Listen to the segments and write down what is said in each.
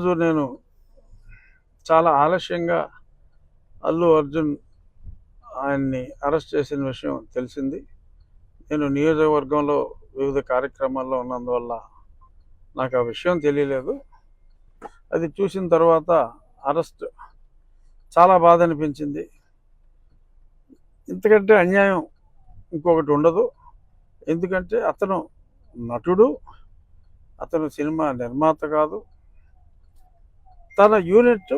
రోజు నేను చాలా ఆలస్యంగా అల్లు అర్జున్ ఆయన్ని అరెస్ట్ చేసిన విషయం తెలిసింది. నేను నియోజకవర్గంలో వివిధ కార్యక్రమాల్లో ఉన్నందువల్ల నాకు ఆ విషయం తెలియలేదు. అది చూసిన తర్వాత అరెస్ట్ చాలా బాధ అనిపించింది. ఇంతకంటే అన్యాయం ఇంకొకటి ఉండదు. ఎందుకంటే అతను నటుడు, అతను సినిమా నిర్మాత కాదు. తన యూనిట్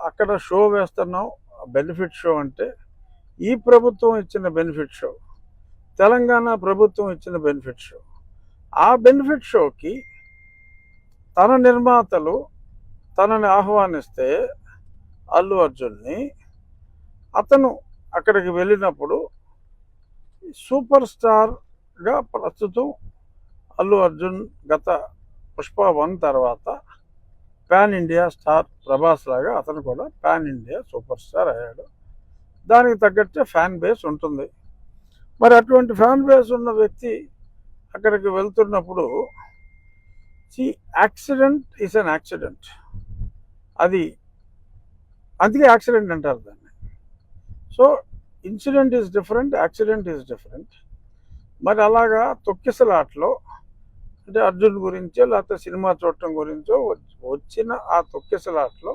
అక్కడ షో వేస్తున్నాం, బెనిఫిట్ షో అంటే ఈ ప్రభుత్వం ఇచ్చిన బెనిఫిట్ షో, తెలంగాణ ప్రభుత్వం ఇచ్చిన బెనిఫిట్ షో. ఆ బెనిఫిట్ షోకి తన నిర్మాతలు తనని ఆహ్వానిస్తే అల్లు అర్జున్ని, అతను అక్కడికి వెళ్ళినప్పుడు సూపర్ స్టార్గా ప్రస్తుతం అల్లు అర్జున్ గత పుష్ప 1 తర్వాత పాన్ ఇండియా స్టార్ ప్రభాస్ లాగా అతను కూడా పాన్ ఇండియా సూపర్ స్టార్ అయ్యాడు. దానికి తగ్గట్టే ఫ్యాన్ బేస్ ఉంటుంది. మరి అటువంటి ఫ్యాన్ బేస్ ఉన్న వ్యక్తి అక్కడికి వెళ్తున్నప్పుడు యాక్సిడెంట్ ఈజ్ అన్ యాక్సిడెంట్. అది అందుకే యాక్సిడెంట్ అంటారు దాన్ని. So incident is different, accident is different. మరి అలాగా తొక్కిసలాట్లో అంటే అర్జున్ గురించో లేకపోతే సినిమా చూడటం గురించో వచ్చిన ఆ తొక్కిసలాట్లో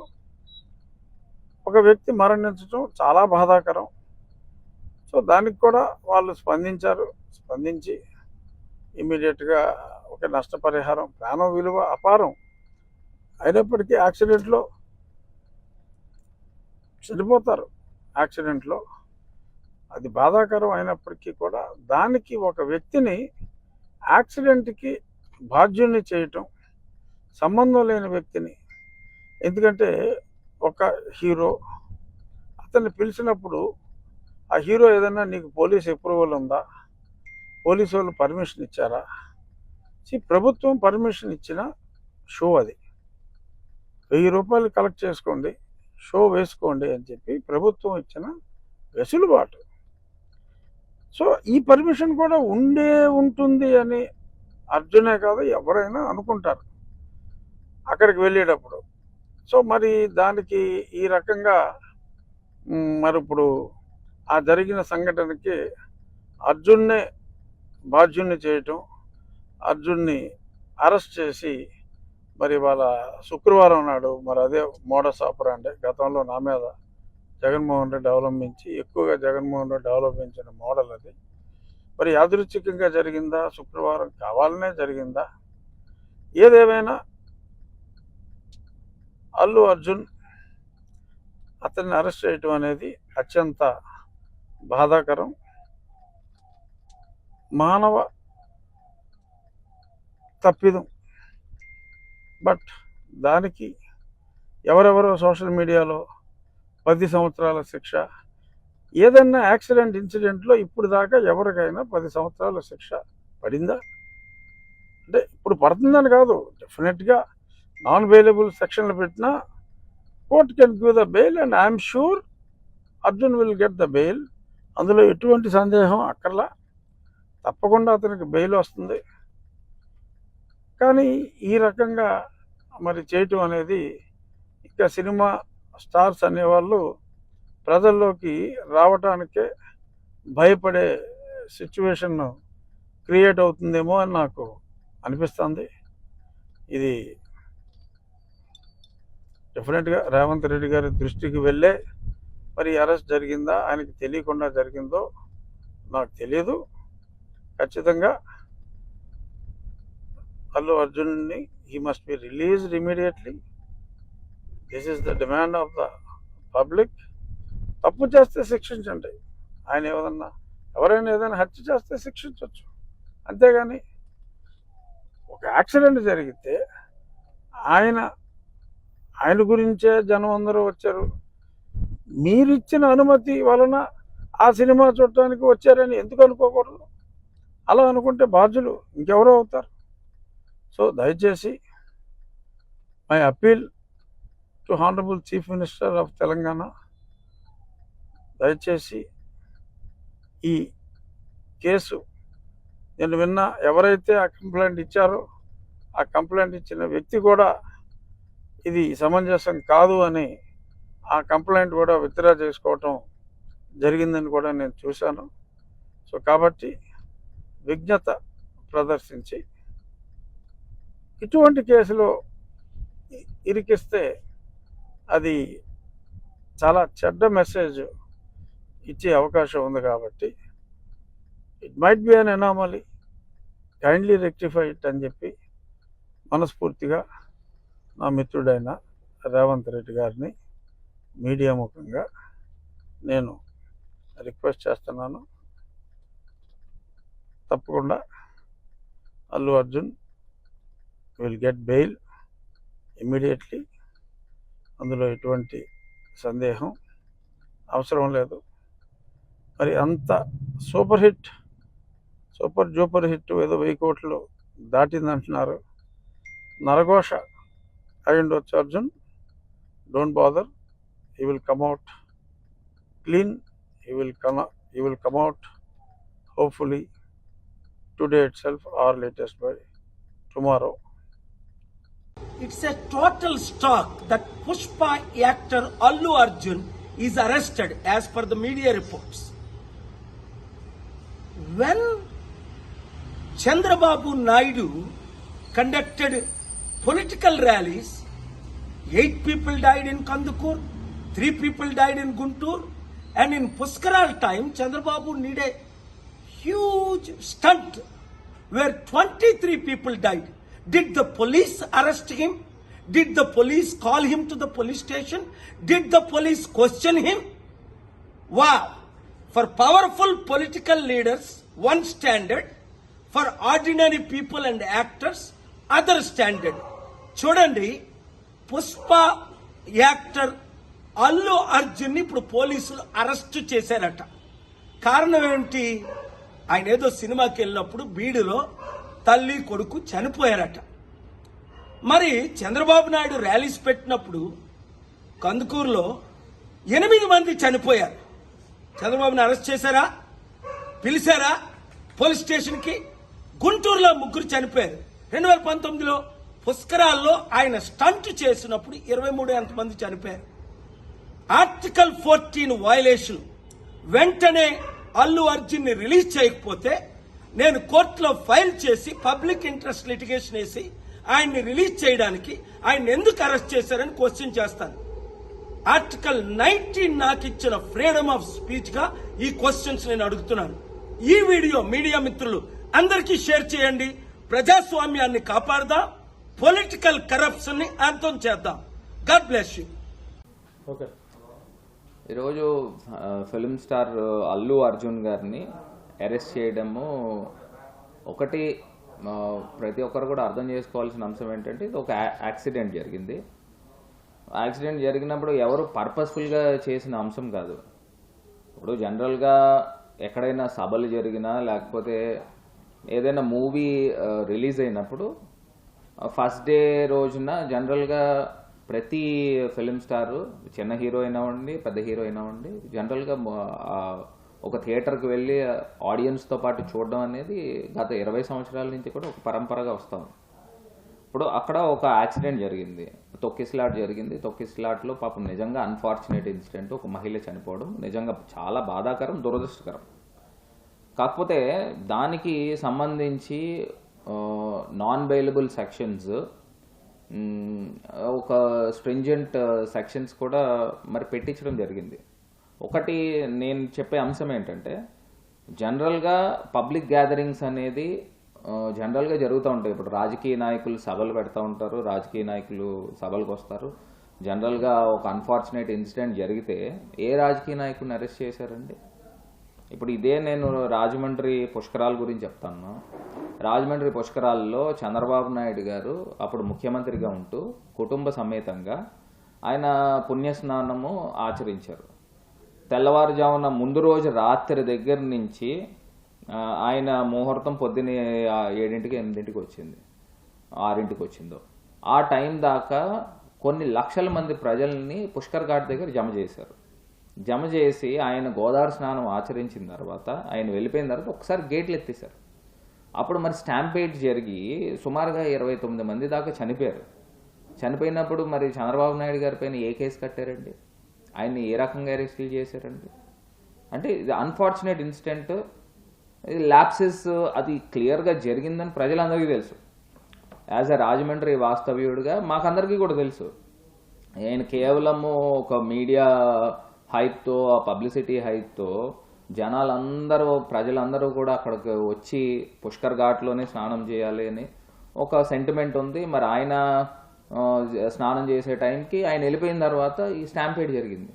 ఒక వ్యక్తి మరణించడం చాలా బాధాకరం. సో దానికి కూడా వాళ్ళు స్పందించి ఇమీడియట్గా ఒక నష్టపరిహారం, ప్రాణం విలువ అపారం అయినప్పటికీ యాక్సిడెంట్లో చనిపోతారు. యాక్సిడెంట్లో అది బాధాకరం అయినప్పటికీ కూడా దానికి ఒక వ్యక్తిని యాక్సిడెంట్కి బాధ్యుల్ని చేయటం, సంబంధం లేని వ్యక్తిని. ఎందుకంటే ఒక హీరో అతన్ని పిలిచినప్పుడు ఆ హీరో ఏదైనా నీకు పోలీస్ అప్రూవల్ ఉందా, పోలీసు వాళ్ళు పర్మిషన్ ఇచ్చారా? ప్రభుత్వం పర్మిషన్ ఇచ్చిన షో అది. 1000 రూపాయలు కలెక్ట్ చేసుకోండి, షో వేసుకోండి అని చెప్పి ప్రభుత్వం ఇచ్చిన వెసులుబాటు. సో ఈ పర్మిషన్ కూడా ఉంటుంది అని అర్జునే కాదు ఎవరైనా అనుకుంటారు అక్కడికి వెళ్ళేటప్పుడు. సో మరి దానికి ఈ రకంగా మరి ఇప్పుడు ఆ జరిగిన సంఘటనకి అర్జున్నే బాధ్యుల్ని చేయటం, అర్జున్ని అరెస్ట్ చేసి మరి వాళ్ళ శుక్రవారం నాడు మరి అదే మోడస్ ఆపరాండే గతంలో నా మీద జగన్మోహన్ రెడ్డి ఎక్కువగా జగన్మోహన్ రెడ్డి అవలంబించిన మోడల్ అది. మరి యాదృచ్ఛికంగా జరిగిందా, శుక్రవారం కావాలనే జరిగిందా? ఏదేమైనా అల్లు అర్జున్ అతన్ని అరెస్ట్ చేయటం అనేది అత్యంత బాధాకరం. మానవ తప్పిదం. బట్ దానికి ఎవరెవరో సోషల్ మీడియాలో 10 సంవత్సరాల శిక్ష, ఏదన్నా యాక్సిడెంట్ ఇన్సిడెంట్లో ఇప్పుడు దాకా ఎవరికైనా 10 సంవత్సరాల శిక్ష పడిందా? అంటే ఇప్పుడు పడుతుందని కాదు, డెఫినెట్గా నాన్ బెయిలబుల్ సెక్షన్లు పెట్టినా court can give the bail and I'm sure Arjun will get the bail. అందులో ఎటువంటి సందేహం అక్కర్లా, తప్పకుండా అతనికి బెయిల్ వస్తుంది. కానీ ఈ రకంగా మరి చేయటం అనేది ఇంకా సినిమా స్టార్స్ అనేవాళ్ళు ప్రజల్లోకి రావటానికే భయపడే సిచ్యువేషన్ క్రియేట్ అవుతుందేమో అని నాకు అనిపిస్తుంది. ఇది డెఫినెట్గా రేవంత్ రెడ్డి గారి దృష్టికి వెళ్ళే మరి అరెస్ట్ జరిగిందా, ఆయనకి తెలియకుండా జరిగిందో నాకు తెలియదు. ఖచ్చితంగా అల్లు అర్జున్ని he must be released immediately. This is the demand of the public. తప్పు చేస్తే శిక్షించండి. ఆయన ఎవరైనా ఏదైనా హత్య చేస్తే శిక్షించవచ్చు, అంతేగాని ఒక యాక్సిడెంట్ జరిగితే ఆయన గురించే జనం అందరూ వచ్చారు, మీరిచ్చిన అనుమతి వలన ఆ సినిమా చూడటానికి వచ్చారని ఎందుకు అనుకోకూడదు? అలా అనుకుంటే బాధ్యులు ఇంకెవరో అవుతారు. సో దయచేసి my appeal to honourable chief minister of Telangana, దయచేసి ఈ కేసు నేను ఎవరైతే ఆ కంప్లైంట్ ఇచ్చారో ఆ కంప్లైంట్ ఇచ్చిన వ్యక్తి కూడా ఇది సమంజసం కాదు అని ఆ కంప్లైంట్ కూడా విత్డ్రా చేసుకోవటం జరిగిందని కూడా నేను చూశాను. సో కాబట్టి విజ్ఞత ప్రదర్శించి ఇటువంటి కేసులో ఇరికిస్తే అది చాలా చెడ్డ మెసేజ్ ఇచ్చే అవకాశం ఉంది. కాబట్టి it might be an anomaly, kindly rectify it అని చెప్పి మనస్ఫూర్తిగా నా మిత్రుడైన రేవంత్ రెడ్డి గారిని మీడియా ముఖంగా నేను రిక్వెస్ట్ చేస్తున్నాను. తప్పకుండా Allu Arjun will get bail immediately. అందులో ఎటువంటి సందేహం అవసరం లేదు. మరి అంత సూపర్ జూపర్ హిట్ ఏదో 1000 కోట్లు దాటిందంటున్నారు. నరఘోష అయి ఉండొచ్చు Arjun. Don't bother, he will come out clean, he will come out hopefully today itself or latest by tomorrow. It's a total shock that Pushpa actor Allu Arjun is arrested as per the media reports. When Chandrababu Naidu conducted political rallies, 8 people died in Kandukur, 3 people died in Guntur, and in Puskaral time, Chandrababu needed a huge stunt where 23 people died. Did the police arrest him? Did the police call him to the police station? Did the police question him? Wow! For powerful political leaders, one standard. For ordinary people and actors, other standard. చూడండి, Pushpa actor Allu Arjun ఇప్పుడు పోలీసులు arrest చేశారట. కారణం ఏంటి? ఆయన ఏదో సినిమాకి వెళ్ళినప్పుడు బీడులో తల్లి కొడుకు చనిపోయారట. మరి చంద్రబాబు నాయుడు ర్యాలీస్ పెట్టినప్పుడు కందుకూరులో 8 మంది చనిపోయారు. చంద్రబాబుని అరెస్ట్ చేశారా? పిలిచారా పోలీస్ స్టేషన్కి? గుంటూరులో 3 చనిపోయారు. 2019లో పుష్కరాల్లో ఆయన స్టంట్ చేసినప్పుడు 23 మంది చనిపోయారు. Article 14 violation. వెంటనే అల్లు అర్జున్ ని రిలీజ్ చేయకపోతే నేను కోర్టులో ఫైల్ చేసి పబ్లిక్ ఇంట్రెస్ట్ లిటిగేషన్ వేసి ఆయన్ని రిలీజ్ చేయడానికి ఆయన ఎందుకు అరెస్ట్ చేశారని క్వశ్చన్ చేస్తాను. ఆర్టికల్ 19 నాకు ఇచ్చిన ఫ్రీడమ్ ఆఫ్ స్పీచ్ గా ఈ క్వశ్చన్స్ నేను అడుగుతున్నాను. ఈ వీడియో మీడియా మిత్రులు అందరికీ షేర్ చేయండి. ప్రజాస్వామ్యాన్ని కాపాడదాం, పొలిటికల్ కరప్షన్ ని అంతం చేద్దాం. God bless you. ఓకే, ఈరోజు ఫిల్మ్ స్టార్ అల్లు అర్జున్ గారిని అరెస్ట్ చేయడము ఒకటి, ప్రతి ఒక్కరు కూడా అర్థం చేసుకోవాల్సిన అంశం ఏంటంటే ఇది ఒక యాక్సిడెంట్ జరిగింది. యాక్సిడెంట్ జరిగినప్పుడు ఎవరు పర్పస్ఫుల్గా చేసిన అంశం కాదు. ఇప్పుడు జనరల్గా ఎక్కడైనా సభలు జరిగినా లేకపోతే ఏదైనా మూవీ రిలీజ్ అయినప్పుడు ఫస్ట్ డే రోజున జనరల్గా ప్రతి ఫిలిం స్టారు, చిన్న హీరో అయినావండి పెద్ద హీరో అయినావండి, జనరల్గా ఒక థియేటర్కి వెళ్ళి ఆడియన్స్తో పాటు చూడడం అనేది గత 20 సంవత్సరాల నుంచి కూడా ఒక పరంపరగా వస్తాం. ఇప్పుడు అక్కడ ఒక యాక్సిడెంట్ జరిగింది, తొక్కిస్లాట్ జరిగింది. తొక్కిస్లాట్లో పాపం నిజంగా అన్ఫార్చునేట్ ఇన్సిడెంట్, ఒక మహిళ చనిపోవడం నిజంగా చాలా బాధాకరం, దురదృష్టకరం. కాకపోతే దానికి సంబంధించి నాన్ బెయిలబుల్ సెక్షన్స్, ఒక స్ట్రింజెంట్ సెక్షన్స్ కూడా మరి పెట్టించడం జరిగింది. ఒకటి నేను చెప్పే అంశం ఏంటంటే, జనరల్గా పబ్లిక్ గ్యాదరింగ్స్ అనేది జనరల్గా జరుగుతూ ఉంటాయి. ఇప్పుడు రాజకీయ నాయకులు సభలు పెడతా ఉంటారు, రాజకీయ నాయకులు సభలకు వస్తారు. జనరల్గా ఒక అన్ఫార్చునేట్ ఇన్సిడెంట్ జరిగితే ఏ రాజకీయ నాయకుడిని అరెస్ట్ చేశారండి? ఇప్పుడు ఇదే నేను రాజమండ్రి పుష్కరాల గురించి చెప్తాను. రాజమండ్రి పుష్కరాల్లో చంద్రబాబు నాయుడు గారు అప్పుడు ముఖ్యమంత్రిగా ఉంటూ కుటుంబ సమేతంగా ఆయన పుణ్యస్నానము ఆచరించారు. తెల్లవారుజామున ముందు రోజు రాత్రి దగ్గర నుంచి ఆయన ముహూర్తం పొద్దున్న 7ంటికి 8ంటికి వచ్చింది, 6ంటికి వచ్చిందో, ఆ టైం దాకా కొన్ని లక్షల మంది ప్రజల్ని పుష్కర్ ఘాట్ దగ్గర జమ చేశారు. జమ చేసి ఆయన గోదావరి స్నానం ఆచరించిన తర్వాత ఆయన వెళ్ళిపోయిన తర్వాత ఒకసారి గేట్లు ఎత్తేశారు. అప్పుడు మరి స్టాంపేడ్ జరిగి సుమారుగా 29 మంది దాకా చనిపోయారు. చనిపోయినప్పుడు మరి చంద్రబాబు నాయుడు గారి పైన ఏ కేసు కట్టారండి? ఆయన్ని ఏ రకంగా అరెస్ట్ చేశారండి? అంటే ఇది అన్ఫార్చునేట్ ఇన్సిడెంట్, ల్యాప్సెస్ అది క్లియర్గా జరిగిందని ప్రజలందరికీ తెలుసు. యాజ్ అ రాజమండ్రి వాస్తవ్యుడిగా మాకందరికీ కూడా తెలుసు. ఆయన కేవలము ఒక మీడియా హైప్తో, ఆ పబ్లిసిటీ హైప్తో ప్రజలందరూ కూడా అక్కడికి వచ్చి పుష్కర్ ఘాట్లోనే స్నానం చేయాలి అని ఒక సెంటిమెంట్ ఉంది. మరి ఆయన స్నానం చేసే టైంకి ఆయన వెళ్ళిపోయిన తర్వాత ఈ స్టాంపేడ్ జరిగింది.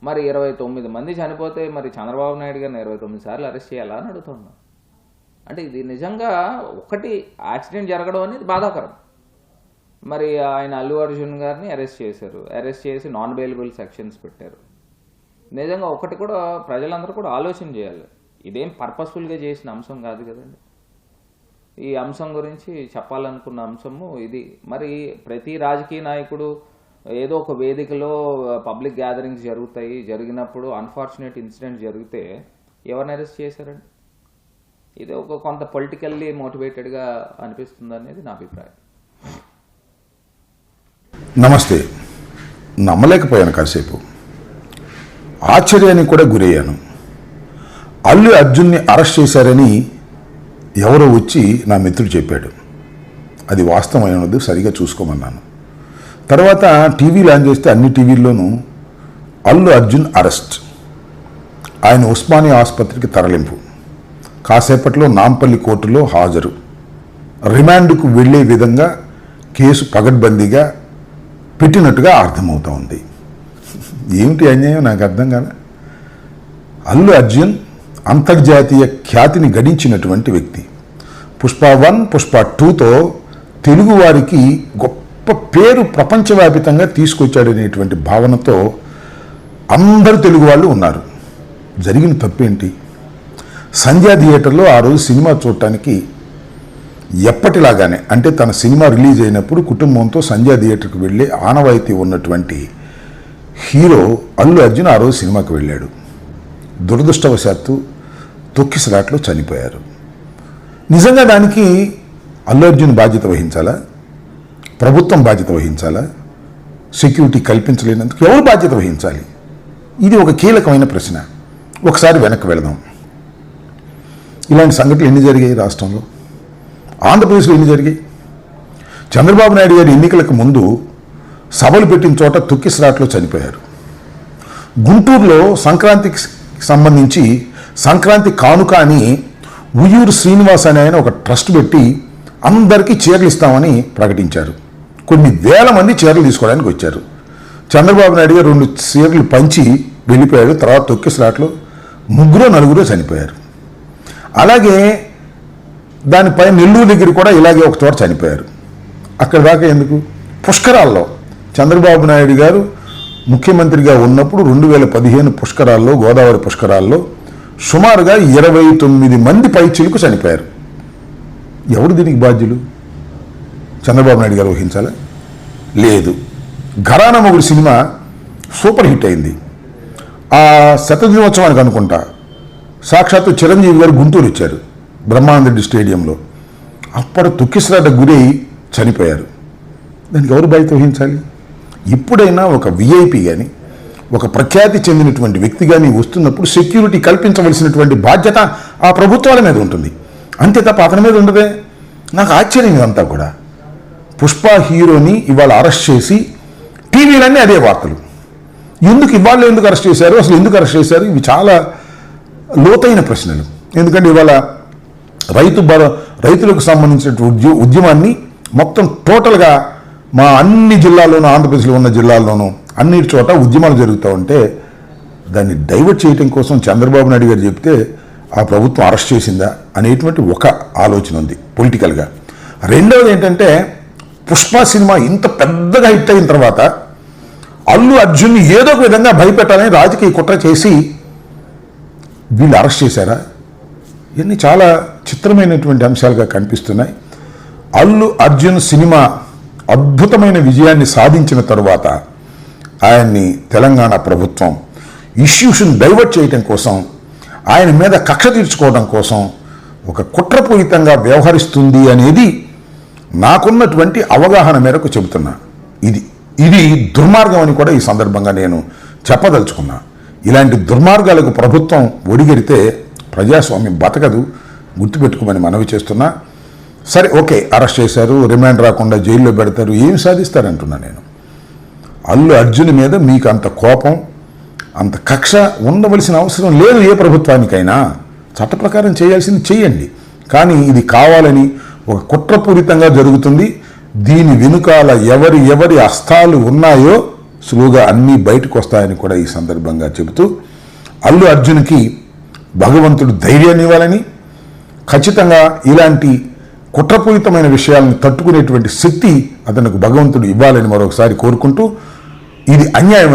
మరి 29 మంది చనిపోతే మరి చంద్రబాబు నాయుడు గారిని 29 సార్లు అరెస్ట్ చేయాలా అని అడుగుతున్నా. అంటే ఇది నిజంగా ఒకటి యాక్సిడెంట్ జరగడం అనేది బాధాకరం. మరి ఆయన అల్లు అర్జున్ గారిని అరెస్ట్ చేశారు, అరెస్ట్ చేసి నాన్ బెయిలబుల్ సెక్షన్స్ పెట్టారు. నిజంగా ఒకటి కూడా ప్రజలందరూ కూడా ఆలోచన చేయాలి, ఇదేం పర్పస్ఫుల్గా చేసిన అంశం కాదు కదండి. ఈ అంశం గురించి చెప్పాలనుకున్న అంశము ఇది. మరి ప్రతి రాజకీయ నాయకుడు ఏదో ఒక వేదికలో పబ్లిక్ గ్యాదరింగ్స్ జరిగినప్పుడు అన్ఫార్చునేట్ ఇన్సిడెంట్ జరిగితే ఎవరిని అరెస్ట్ చేశారండి? ఇది ఒక కొంత పొలిటికల్లీ మోటివేటెడ్గా అనిపిస్తుంది అనేది నా అభిప్రాయం. నమస్తే. నమ్మలేకపోయాను, కాసేపు ఆశ్చర్యానికి కూడా గురయ్యాను. అల్లు అర్జున్ని అరెస్ట్ చేశారని ఎవరో వచ్చి నా మిత్రుడు చెప్పాడు. అది వాస్తవమైనది, సరిగా చూసుకోమన్నాను. తర్వాత టీవీలు ఆన్ చేస్తే అన్ని టీవీల్లోనూ అల్లు అర్జున్ అరెస్ట్, ఆయన ఉస్మానియా ఆసుపత్రికి తరలింపు, కాసేపట్లో నాంపల్లి కోర్టులో హాజరు, రిమాండ్కు వెళ్లే విధంగా కేసు పగడ్బందీగా పెట్టినట్టుగా అర్థమవుతా ఉంది. ఏమిటి అన్యాయం నాకు అర్థం కాలే. అల్లు అర్జున్ అంతర్జాతీయ ఖ్యాతిని గడించినటువంటి వ్యక్తి. పుష్ప 1, పుష్ప 2తో తెలుగువారికి గొప్ప పేరు ప్రపంచవ్యాపితంగా తీసుకొచ్చాడనేటువంటి భావనతో అందరు తెలుగు వాళ్ళు ఉన్నారు. జరిగిన తప్పేంటి? సంధ్యా థియేటర్లో ఆ రోజు సినిమా చూడటానికి ఎప్పటిలాగానే, అంటే తన సినిమా రిలీజ్ అయినప్పుడు కుటుంబంతో సంధ్యా థియేటర్కి వెళ్ళే ఆనవాయితీ ఉన్నటువంటి హీరో అల్లు అర్జున్ ఆ రోజు సినిమాకి వెళ్ళాడు. దురదృష్టవశాత్తు తొక్కిసలాట్లో చనిపోయారు. నిజంగా దానికి అల్లు అర్జున్ బాధ్యత వహించాలా? ప్రభుత్వం బాధ్యత వహించాలా? సెక్యూరిటీ కల్పించలేనందుకు ఎవరు బాధ్యత వహించాలి? ఇది ఒక కీలకమైన ప్రశ్న. ఒకసారి వెనక్కి వెళదాం. ఇలాంటి సంఘటనలు ఎన్ని జరిగాయి రాష్ట్రంలో? ఆంధ్రప్రదేశ్లో ఎన్ని జరిగాయి? చంద్రబాబు నాయుడు గారి ఎన్నికలకు ముందు సభలు పెట్టిన చోట తొక్కిసలాట్లో చనిపోయారు. గుంటూరులో సంక్రాంతికి సంబంధించి సంక్రాంతి కానుక అని ఉయ్యూరు శ్రీనివాస్ అనే ఆయన ఒక ట్రస్ట్ పెట్టి అందరికీ చీరలు ఇస్తామని ప్రకటించారు. కొన్ని వేల మంది చీరలు తీసుకోవడానికి వచ్చారు. చంద్రబాబు నాయుడు గారు 2 చీరలు పంచి వెళ్ళిపోయాడు. తర్వాత తొక్కిసలాట్లో 3-4 చనిపోయారు. అలాగే దానిపై నెల్లూరు దగ్గర కూడా ఇలాగే ఒక చోట చనిపోయారు. అక్కడ దాకా ఎందుకు? పుష్కరాల్లో చంద్రబాబు నాయుడు గారు ముఖ్యమంత్రిగా ఉన్నప్పుడు 2015 పుష్కరాల్లో, గోదావరి పుష్కరాల్లో సుమారుగా 29 మంది పైచిలకు చనిపోయారు. ఎవరు దీనికి బాధ్యులు? చంద్రబాబు నాయుడు గారు వహించాలా? లేదు. ఘరానా మొగుడు సినిమా సూపర్ హిట్ అయింది. ఆ శతదినోత్సవానికి అనుకుంటా సాక్షాత్తు చిరంజీవి గారు గుంటూరు వచ్చారు, బ్రహ్మానందరెడ్డి స్టేడియంలో. అప్పుడు తొక్కిసలాట గురై చనిపోయారు. దానికి ఎవరు బాధ్యత వహించాలి? ఇప్పుడైనా ఒక విఐపి కానీ, ఒక ప్రఖ్యాతి చెందినటువంటి వ్యక్తి కానీ వస్తున్నప్పుడు సెక్యూరిటీ కల్పించవలసినటువంటి బాధ్యత ఆ ప్రభుత్వాల మీద ఉంటుంది, అంతే తప్ప అతని మీద ఉండదే. నాకు ఆశ్చర్యం ఇదంతా కూడా. పుష్ప హీరోని ఇవాళ అరెస్ట్ చేసి టీవీలన్నీ అదే వార్తలు. ఎందుకు అరెస్ట్ చేశారు? అసలు ఎందుకు అరెస్ట్ చేశారు? ఇవి చాలా లోతైన ప్రశ్నలు. ఎందుకంటే ఇవాళ రైతులకు సంబంధించిన ఉద్యమాన్ని మొత్తం టోటల్గా మా అన్ని జిల్లాల్లోనూ, ఆంధ్రప్రదేశ్లో ఉన్న జిల్లాల్లోనూ అన్నిటి చోట ఉద్యమాలు జరుగుతూ ఉంటే దాన్ని డైవర్ట్ చేయడం కోసం చంద్రబాబు నాయుడు గారు చెప్తే ఆ ప్రభుత్వం అరెస్ట్ చేసిందా అనేటువంటి ఒక ఆలోచన ఉంది పొలిటికల్గా. రెండవది ఏంటంటే, పుష్ప సినిమా ఇంత పెద్దగా హిట్ అయిన తర్వాత అల్లు అర్జున్ని ఏదో ఒక విధంగా భయపెట్టాలని రాజకీయ కుట్ర చేసి వీళ్ళు అరెస్ట్ చేశారా? ఇవన్నీ చాలా చిత్రమైనటువంటి అంశాలుగా కనిపిస్తున్నాయి. అల్లు అర్జున్ సినిమా అద్భుతమైన విజయాన్ని సాధించిన తరువాత ఆయన్ని తెలంగాణ ప్రభుత్వం ఇష్యూస్ని డైవర్ట్ చేయడం కోసం, ఆయన మీద కక్ష తీర్చుకోవడం కోసం ఒక కుట్రపూరితంగా వ్యవహరిస్తుంది అనేది నాకున్నటువంటి అవగాహన మేరకు చెబుతున్నా. ఇది దుర్మార్గం అని కూడా ఈ సందర్భంగా నేను చెప్పదలుచుకున్నా. ఇలాంటి దుర్మార్గాలకు ప్రభుత్వం ఒడిగెడితే ప్రజాస్వామ్యం బతకదు, గుర్తుపెట్టుకోమని మనవి చేస్తున్నా. సరే, ఓకే, అరెస్ట్ చేశారు, రిమాండ్ రాకుండా జైల్లో పెడతారు, ఏం సాధిస్తారంటున్నా నేను. అల్లు అర్జున్ మీద మీకు అంత కోపం, అంత కక్ష ఉండవలసిన అవసరం లేదు ఏ ప్రభుత్వానికైనా. చట్ట ప్రకారం చేయాల్సింది చేయండి. కానీ ఇది కావాలని ఒక కుట్రపూరితంగా జరుగుతుంది. దీని వెనుకాల ఎవరి హస్తాలు ఉన్నాయో సులువుగా అన్నీ బయటకు వస్తాయని కూడా ఈ సందర్భంగా చెబుతూ, అల్లు అర్జున్కి భగవంతుడు ధైర్యాన్ని ఇవ్వాలని, ఖచ్చితంగా ఇలాంటి కుట్రపూరితమైన విషయాలను తట్టుకునేటువంటి శక్తి అతనికి భగవంతుడు ఇవ్వాలని మరొకసారి కోరుకుంటూ, ఇది అన్యాయం